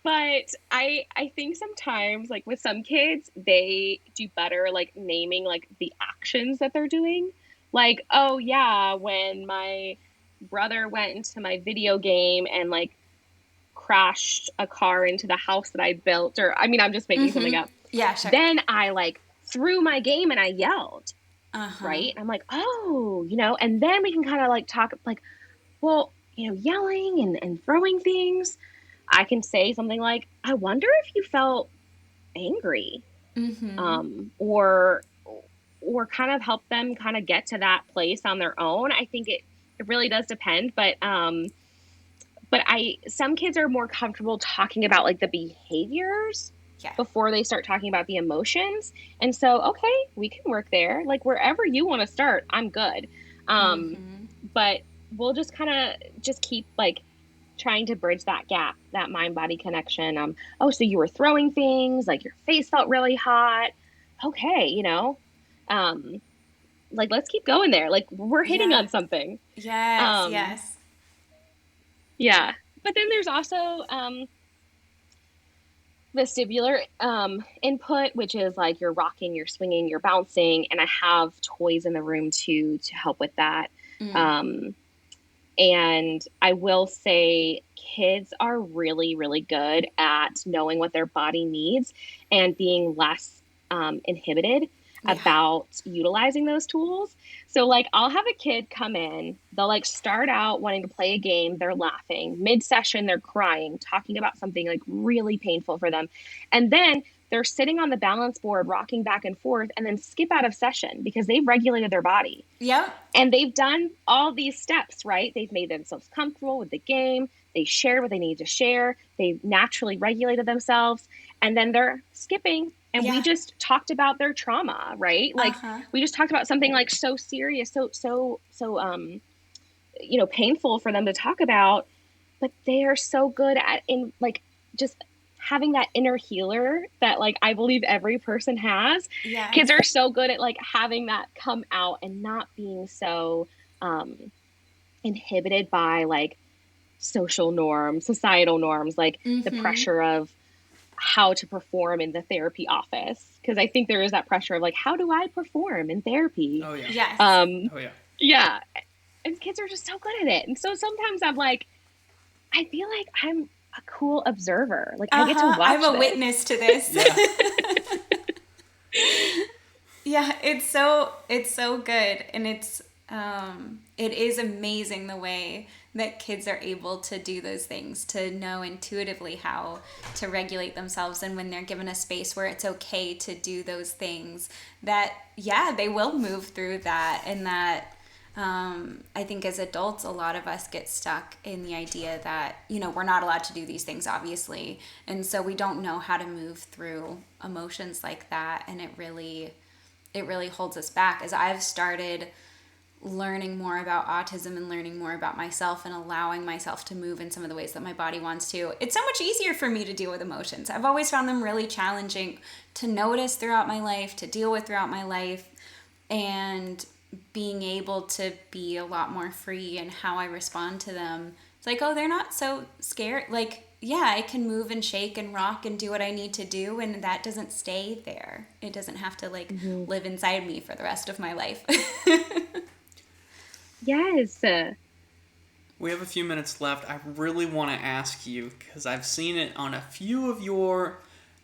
But I think sometimes, like with some kids, they do better like naming like the actions that they're doing. Like, oh yeah, when my brother went into my video game and like crashed a car into the house that I built, or I mean, I'm just making something up. Yeah, sure. Then I like threw my game and I yelled, right? I'm like, oh, and then we can kind of like talk like, well, yelling and throwing things. I can say something like, I wonder if you felt angry, or kind of help them kind of get to that place on their own. I think it really does depend, but some kids are more comfortable talking about like the behaviors before they start talking about the emotions. And so, okay, we can work there. Like wherever you want to start, I'm good. But we'll just kind of just keep like trying to bridge that gap, that mind-body connection. Oh, so you were throwing things, like your face felt really hot. Okay, like let's keep going there. Like we're hitting on something. Yes, yes. Yeah. But then there's also vestibular input, which is like you're rocking, you're swinging, you're bouncing, and I have toys in the room to help with that. And I will say kids are really, really good at knowing what their body needs and being less inhibited about utilizing those tools. So like I'll have a kid come in, they'll like start out wanting to play a game, they're laughing, mid-session they're crying, talking about something like really painful for them. And then they're sitting on the balance board, rocking back and forth, and then skip out of session because they've regulated their body. Yeah. And they've done all these steps, right? They've made themselves comfortable with the game. They shared what they needed to share. They've naturally regulated themselves. And then they're skipping. And we just talked about their trauma, right? Like we just talked about something like so serious, so painful for them to talk about. But they are so good at just having that inner healer that like I believe every person has. Yeah. Kids are so good at like having that come out and not being so inhibited by like social norms, societal norms, like the pressure of how to perform in the therapy office. Because I think there is that pressure of like, how do I perform in therapy? Oh yeah. Yes. Oh yeah. Yeah. And kids are just so good at it. And so sometimes I'm like, I feel like I'm a cool observer. Like I get to watch I'm a this. witness to this. Yeah, it's so good. And it is amazing the way that kids are able to do those things, to know intuitively how to regulate themselves. And when they're given a space where it's okay to do those things, that, they will move through that. And that I think as adults, a lot of us get stuck in the idea that, we're not allowed to do these things, obviously. And so we don't know how to move through emotions like that. And it really holds us back. As I've started learning more about autism and learning more about myself and allowing myself to move in some of the ways that my body wants to, it's so much easier for me to deal with emotions. I've always found them really challenging to notice throughout my life, to deal with throughout my life, and being able to be a lot more free in how I respond to them. It's like, oh, they're not so scared. Like, yeah, I can move and shake and rock and do what I need to do, and that doesn't stay there. It doesn't have to live inside me for the rest of my life. Yes. We have a few minutes left. I really want to ask you, because I've seen it on a few of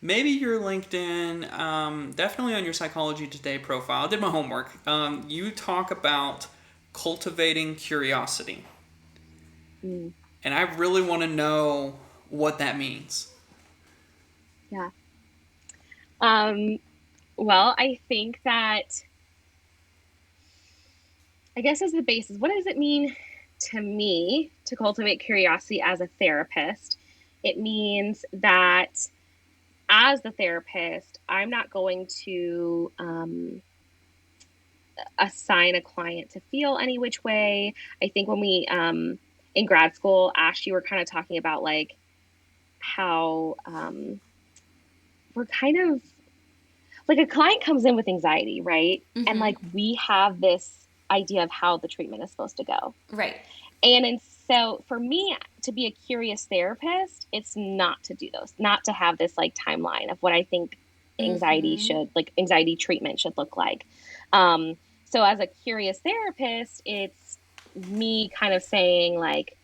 maybe your LinkedIn, definitely on your Psychology Today profile. I did my homework. You talk about cultivating curiosity. And I really want to know what that means. Yeah. Well, I think that, I guess as the basis, what does it mean to me to cultivate curiosity as a therapist? It means that as the therapist, I'm not going to assign a client to feel any which way. I think when we, in grad school, Ash, you were kind of talking about like how we're kind of like, a client comes in with anxiety, right? And like we have this idea of how the treatment is supposed to go. Right. And so for me to be a curious therapist, it's not to do those, not to have this like timeline of what I think anxiety treatment should look like. So as a curious therapist, it's me kind of saying like,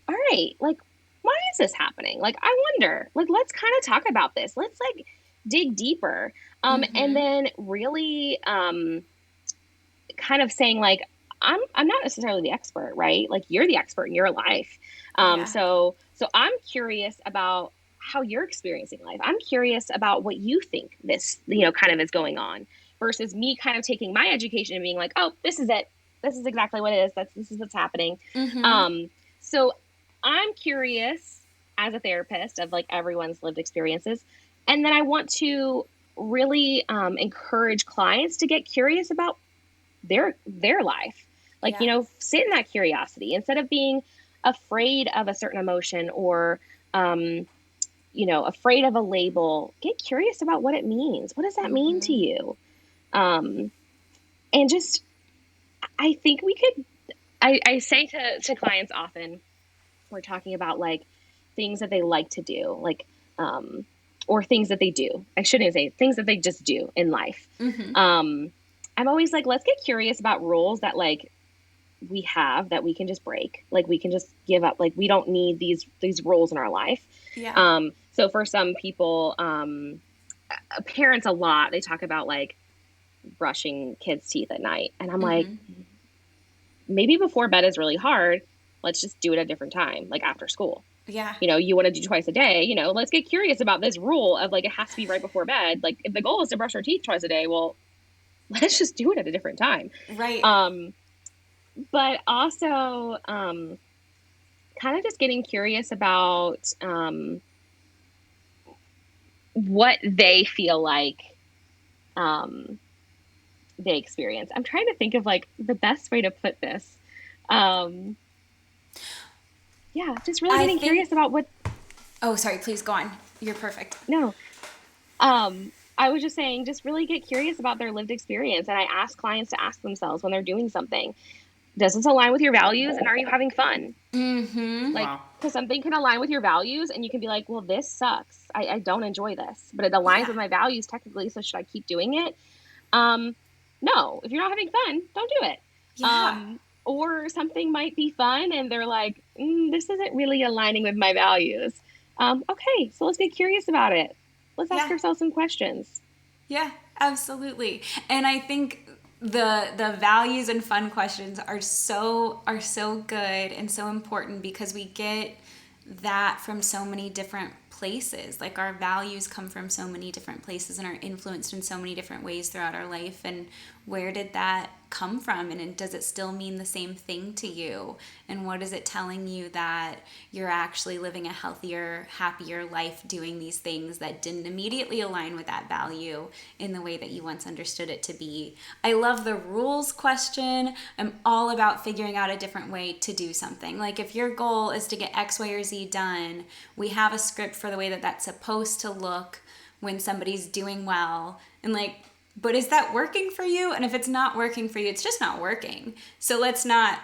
all right, like, why is this happening? Like, I wonder, like, let's kind of talk about this. Let's like dig deeper. And then really, kind of saying like, I'm not necessarily the expert, right? Like, you're the expert in your life. So I'm curious about how you're experiencing life. I'm curious about what you think this, kind of is going on, versus me kind of taking my education and being like, oh, this is it. This is exactly what it is. This is what's happening. So I'm curious as a therapist of like everyone's lived experiences. And then I want to really encourage clients to get curious about their life. Like, sit in that curiosity instead of being afraid of a certain emotion or, afraid of a label. Get curious about what it means. What does that mean to you? And just, I think we could, I say to clients often, we're talking about like things that they like to do, like, or things that they do. I shouldn't say things that they just do in life. I'm always like, let's get curious about rules that like we have that we can just break. Like we can just give up. Like we don't need these rules in our life. Yeah. So for some people, parents a lot, they talk about like brushing kids' teeth at night. And I'm like, maybe before bed is really hard. Let's just do it at a different time, like after school. Yeah. You want to do twice a day, let's get curious about this rule of like, it has to be right before bed. Like if the goal is to brush our teeth twice a day, well, let's just do it at a different time. Right. But also, kind of just getting curious about, what they feel like, they experience. I'm trying to think of like the best way to put this. Just really getting curious about what. Oh, sorry. Please go on. You're perfect. No. I was just saying, just really get curious about their lived experience. And I ask clients to ask themselves when they're doing something, does this align with your values? And are you having fun? Because something can align with your values and you can be like, well, this sucks. I don't enjoy this, but it aligns with my values technically. So should I keep doing it? No, if you're not having fun, don't do it. Yeah. Or something might be fun and they're like, this isn't really aligning with my values. Okay, so let's get curious about it. Let's ask ourselves some questions. Yeah, absolutely. And I think the values and fun questions are so good and so important because we get that from so many different places. Like, our values come from so many different places and are influenced in so many different ways throughout our life. And where did that come from? And does it still mean the same thing to you? And what is it telling you that you're actually living a healthier, happier life doing these things that didn't immediately align with that value in the way that you once understood it to be? I love the rules question. I'm all about figuring out a different way to do something. Like, if your goal is to get X, Y, or Z done, we have a script for the way that that's supposed to look when somebody's doing well. And like, but is that working for you? And if it's not working for you, it's just not working. So let's not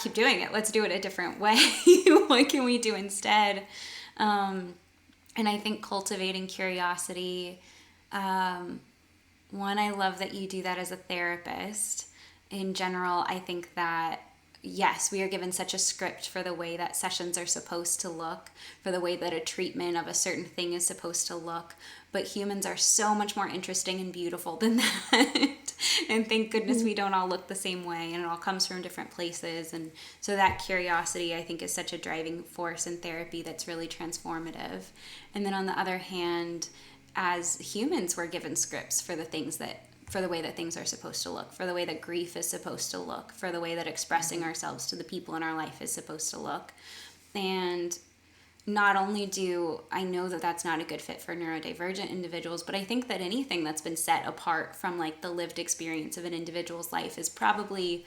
keep doing it. Let's do it a different way. What can we do instead? And I think cultivating curiosity, one, I love that you do that as a therapist. In general, I think that, yes, we are given such a script for the way that sessions are supposed to look, for the way that a treatment of a certain thing is supposed to look. But humans are so much more interesting and beautiful than that. And thank goodness we don't all look the same way, and it all comes from different places. And so that curiosity, I think, is such a driving force in therapy that's really transformative. And then on the other hand, as humans, we're given scripts for the way that things are supposed to look, for the way that grief is supposed to look, for the way that expressing ourselves to the people in our life is supposed to look. And not only do I know that that's not a good fit for neurodivergent individuals, but I think that anything that's been set apart from like the lived experience of an individual's life is probably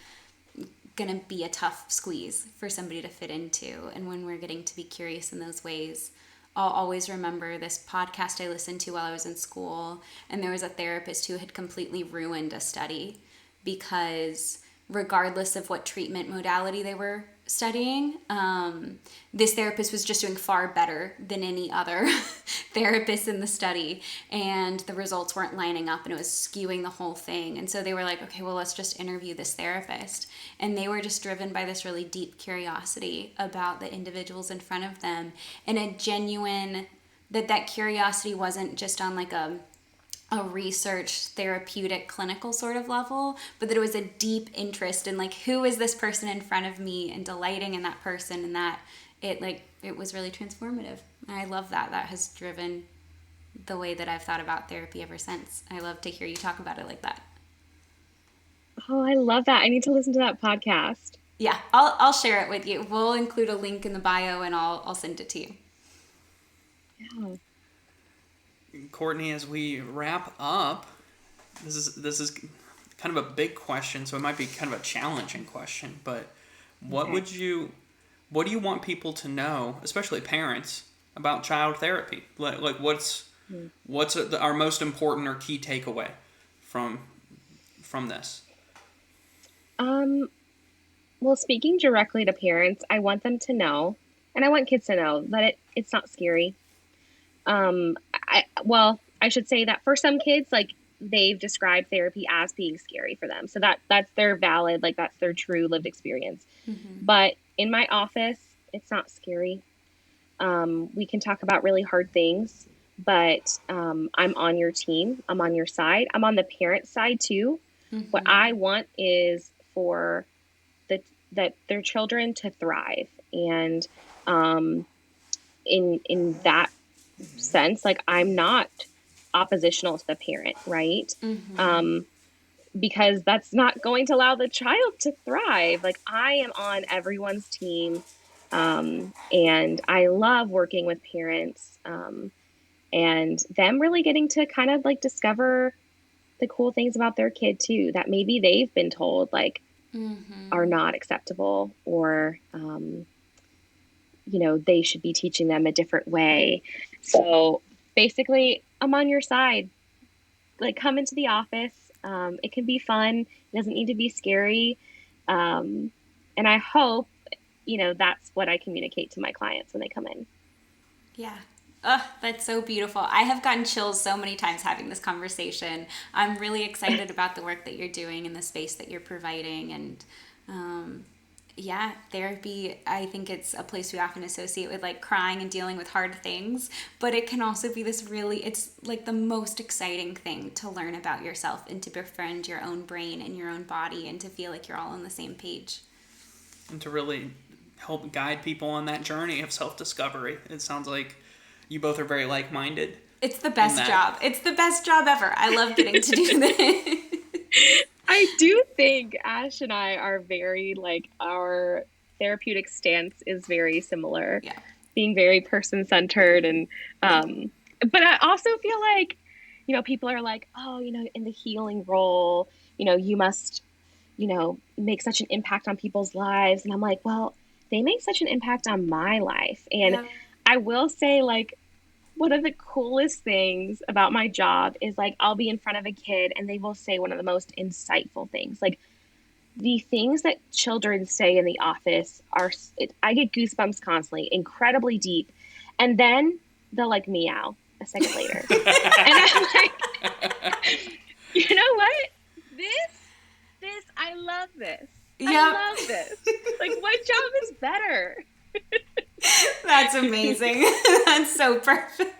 going to be a tough squeeze for somebody to fit into. And when we're getting to be curious in those ways, I'll always remember this podcast I listened to while I was in school, and there was a therapist who had completely ruined a study because regardless of what treatment modality they were studying, this therapist was just doing far better than any other therapist in the study, and the results weren't lining up, and it was skewing the whole thing. And so they were like, okay, well, let's just interview this therapist. And they were just driven by this really deep curiosity about the individuals in front of them, and a genuine, that curiosity wasn't just on like a research, therapeutic, clinical sort of level, but that it was a deep interest in like, who is this person in front of me, and delighting in that person, and that it was really transformative. And I love that. That has driven the way that I've thought about therapy ever since. I love to hear you talk about it like that. Oh, I love that. I need to listen to that podcast. Yeah, I'll share it with you. We'll include a link in the bio, and I'll send it to you. Yeah. Courtney, as we wrap up, this is kind of a big question, so it might be kind of a challenging question, but what do you want people to know, especially parents, about child therapy? Like what's our most important or key takeaway from this? Well, speaking directly to parents, I want them to know, and I want kids to know that it's not scary. I should say that for some kids, like, they've described therapy as being scary for them. So that's their valid, like, that's their true lived experience. Mm-hmm. But in my office, it's not scary. We can talk about really hard things, but I'm on your team. I'm on your side. I'm on the parent side too. Mm-hmm. What I want is for their children to thrive. And in that sense, like, I'm not oppositional to the parent, right? Mm-hmm. Because that's not going to allow the child to thrive. Like, I am on everyone's team, and I love working with parents, and them really getting to kind of like discover the cool things about their kid too, that maybe they've been told like are not acceptable, or they should be teaching them a different way. So basically, I'm on your side. Like, come into the office. It can be fun. It doesn't need to be scary. And I hope, that's what I communicate to my clients when they come in. Yeah. Oh, that's so beautiful. I have gotten chills so many times having this conversation. I'm really excited about the work that you're doing and the space that you're providing. And therapy, I think it's a place we often associate with like crying and dealing with hard things, but it can also be it's like the most exciting thing to learn about yourself and to befriend your own brain and your own body and to feel like you're all on the same page. And to really help guide people on that journey of self-discovery. It sounds like you both are very like-minded. It's the best job. It's the best job ever. I love getting to do this. I do think Ash and I are very, like, our therapeutic stance is very similar. Yeah. Being very person-centered. And, but I also feel like, you know, people are like, oh, you know, in the healing role, you know, you must, you know, make such an impact on people's lives. And I'm like, well, they make such an impact on my life. And I will say, like, one of the coolest things about my job is, like, I'll be in front of a kid and they will say one of the most insightful things. Like, the things that children say in the office I get goosebumps constantly, incredibly deep. And then they'll, like, meow a second later. And I'm like, you know what? This, I love this. Yep. I love this. Like, what job is better? That's amazing. That's so perfect.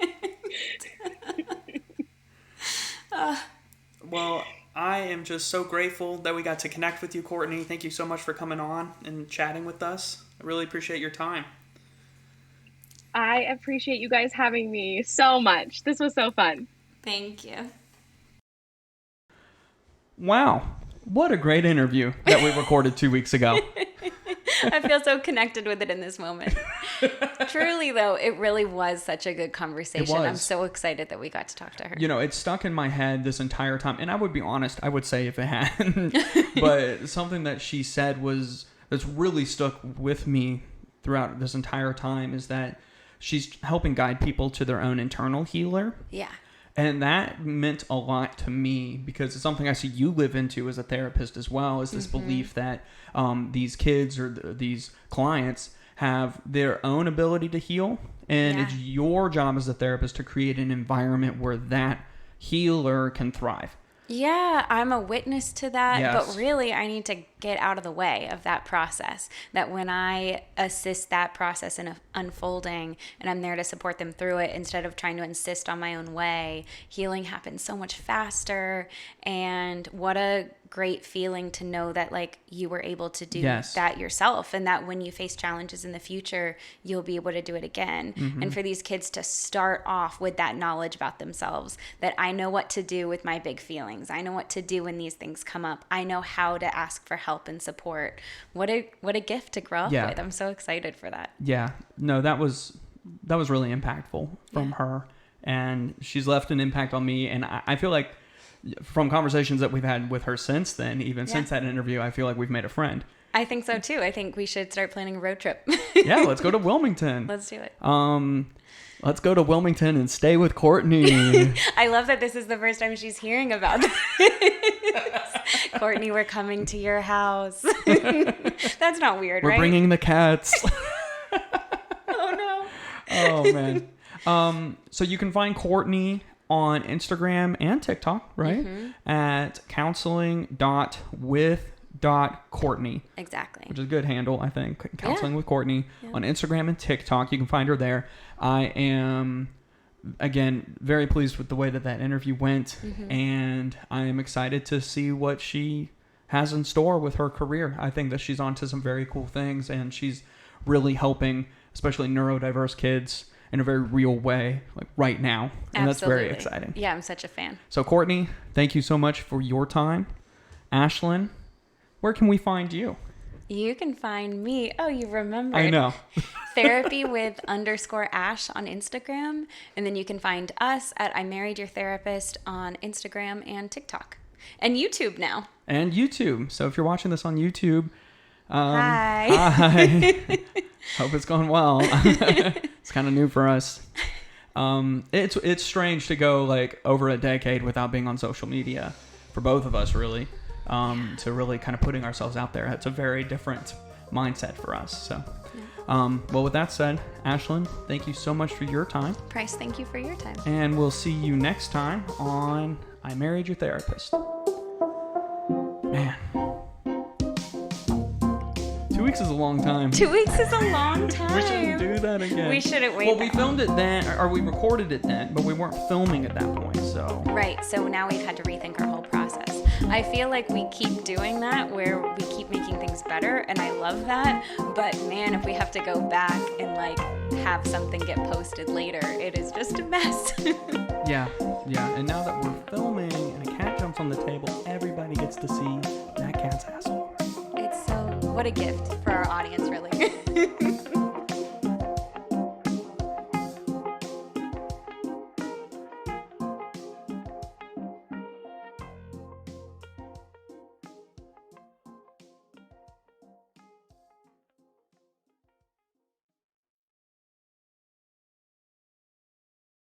Well, I am just so grateful that we got to connect with you, Courtney. Thank you so much for coming on and chatting with us. I really appreciate your time. I appreciate you guys having me so much. This was so fun. Thank you. Wow. What a great interview that we recorded 2 weeks ago. I feel so connected with it in this moment. Truly, though, it really was such a good conversation. It was. I'm so excited that we got to talk to her. You know, it stuck in my head this entire time. And I would be honest, I would say if it hadn't. But something that she said that's really stuck with me throughout this entire time is that she's helping guide people to their own internal healer. Yeah. And that meant a lot to me because it's something I see you live into as a therapist as well, is this belief that these kids or these clients have their own ability to heal. And it's your job as a therapist to create an environment where that healer can thrive. Yeah, I'm a witness to that, Yes. but really I need to get out of the way of that process. That when I assist that process in unfolding and I'm there to support them through it instead of trying to insist on my own way, healing happens so much faster. And what a great feeling to know that, like, you were able to do that yourself, and that when you face challenges in the future, you'll be able to do it again. And for these kids to start off with that knowledge about themselves, that I know what to do with my big feelings. I know what to do when these things come up. I know how to ask for help and support. What a gift to grow up with. I'm so excited for that. Yeah. No, that was really impactful from her. And she's left an impact on me. And I feel like from conversations that we've had with her since then, even since that interview, I feel like we've made a friend. I think so too. I think we should start planning a road trip. Yeah, let's go to Wilmington. Let's do it. Let's go to Wilmington and stay with Courtney. I love that this is the first time she's hearing about this. Courtney, we're coming to your house. That's not weird, right? We're bringing the cats. Oh, no. Oh, man. So you can find Courtney on Instagram and TikTok, right? At counseling.with.Courtney. Exactly. Which is a good handle, I think. Counseling with Courtney on Instagram and TikTok. You can find her there. I am, again, very pleased with the way that interview went. And I am excited to see what she has in store with her career. I think that she's onto some very cool things, and she's really helping, especially neurodiverse kids, in a very real way, like right now. And that's very exciting. Yeah, I'm such a fan. So Courtney, thank you so much for your time. Ashlyn, where can we find you? You can find me. Oh, you remember. I know. Therapy with _Ash on Instagram. And then you can find us at I Married Your Therapist on Instagram and TikTok. And YouTube now. And YouTube. So if you're watching this on YouTube, Hi. Hi. Hope it's going well. It's kind of new for us. It's strange to go like over a decade without being on social media for both of us, really. To really kind of putting ourselves out there. It's a very different mindset for us. So, well, with that said, Ashlyn, thank you so much for your time. Price, thank you for your time. And we'll see you next time on I Married Your Therapist. Man. 2 weeks is a long time. 2 weeks is a long time. We shouldn't do that again. We shouldn't wait. Well, we filmed it then, or we recorded it then, but we weren't filming at that point, so. Right, so now we've had to rethink our whole process. I feel like we keep doing that, where we keep making things better better, and I love that. But man, if we have to go back and like have something get posted later, it is just a mess. Yeah. And now that we're filming and a cat jumps on the table, everybody gets to see that cat's asshole. It's so, what a gift for our audience, really.